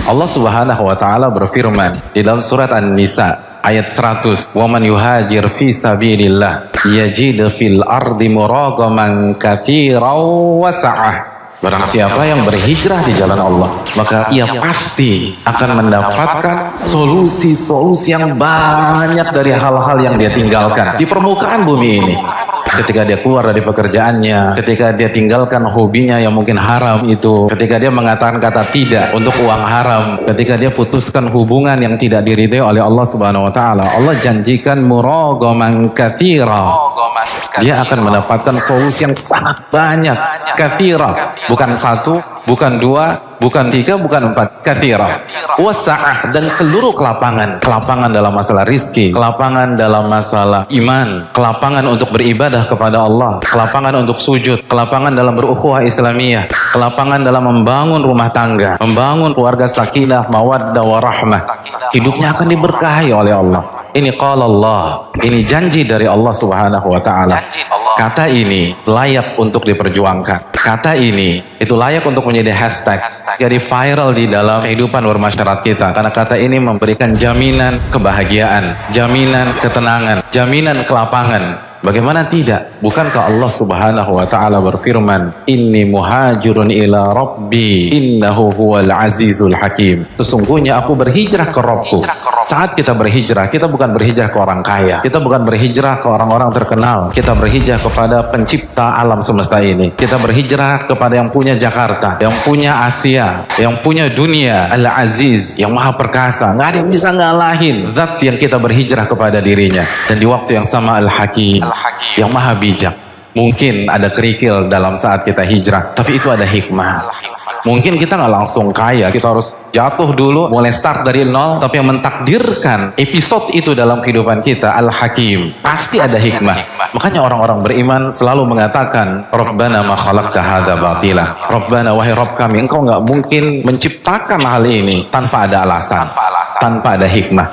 Allah Subhanahu wa taala berfirman di dalam surat An-Nisa ayat 100, "Wa man yuhajir fi sabilillah yajid fil ardi muragaman katsiran wa sa'ah." Barang siapa yang berhijrah di jalan Allah, maka ia pasti akan mendapatkan solusi-solusi yang banyak dari hal-hal yang dia tinggalkan di permukaan bumi ini. Ketika dia keluar dari pekerjaannya, ketika dia tinggalkan hobinya yang mungkin haram itu, ketika dia mengatakan kata tidak untuk uang haram, ketika dia putuskan hubungan yang tidak diridhai oleh Allah Subhanahu wa taala, Allah janjikan muragaman katsira. Dia akan mendapatkan solusi yang sangat banyak, katsira. Bukan satu, bukan dua, bukan tiga, bukan empat, katsira. Wasa'ah, dan seluruh kelapangan. Kelapangan dalam masalah rizki, kelapangan dalam masalah iman, kelapangan untuk beribadah kepada Allah, kelapangan untuk sujud, kelapangan dalam berukhuwah Islamiyah, kelapangan dalam membangun rumah tangga, membangun keluarga sakinah, mawaddah, warahmah. Hidupnya akan diberkahi oleh Allah. Ini qala Allah, ini janji dari Allah Subhanahu wa taala. Kata ini layak untuk diperjuangkan. Kata ini itu layak untuk menjadi hashtag, jadi viral di dalam kehidupan bermasyarakat kita. Karena kata ini memberikan jaminan kebahagiaan, jaminan ketenangan, jaminan kelapangan. Bagaimana tidak? Bukankah Allah Subhanahu wa taala berfirman, "Inni muhajirun ila rabbi innahu huwal azizul hakim." Sesungguhnya aku berhijrah ke Rabbku. Saat kita berhijrah, kita bukan berhijrah ke orang kaya, kita bukan berhijrah ke orang-orang terkenal, kita berhijrah kepada pencipta alam semesta ini. Kita berhijrah kepada yang punya Jakarta, yang punya Asia, yang punya dunia, Al-Aziz, yang maha perkasa. Nggak ada yang bisa ngalahin zat yang kita berhijrah kepada dirinya. Dan di waktu yang sama Al-Hakim, yang maha bijak. Mungkin ada kerikil dalam saat kita hijrah, tapi itu ada hikmah. Mungkin kita nggak langsung kaya, kita harus jatuh dulu, mulai start dari nol, tapi yang mentakdirkan episode itu dalam kehidupan kita Al-Hakim. Pasti ada hikmah. Makanya orang-orang beriman selalu mengatakan, "Rabbana ma khalaqta hadza batila." Rabbana, wahai Rabb kami, engkau nggak mungkin menciptakan hal ini tanpa ada alasan, tanpa ada hikmah.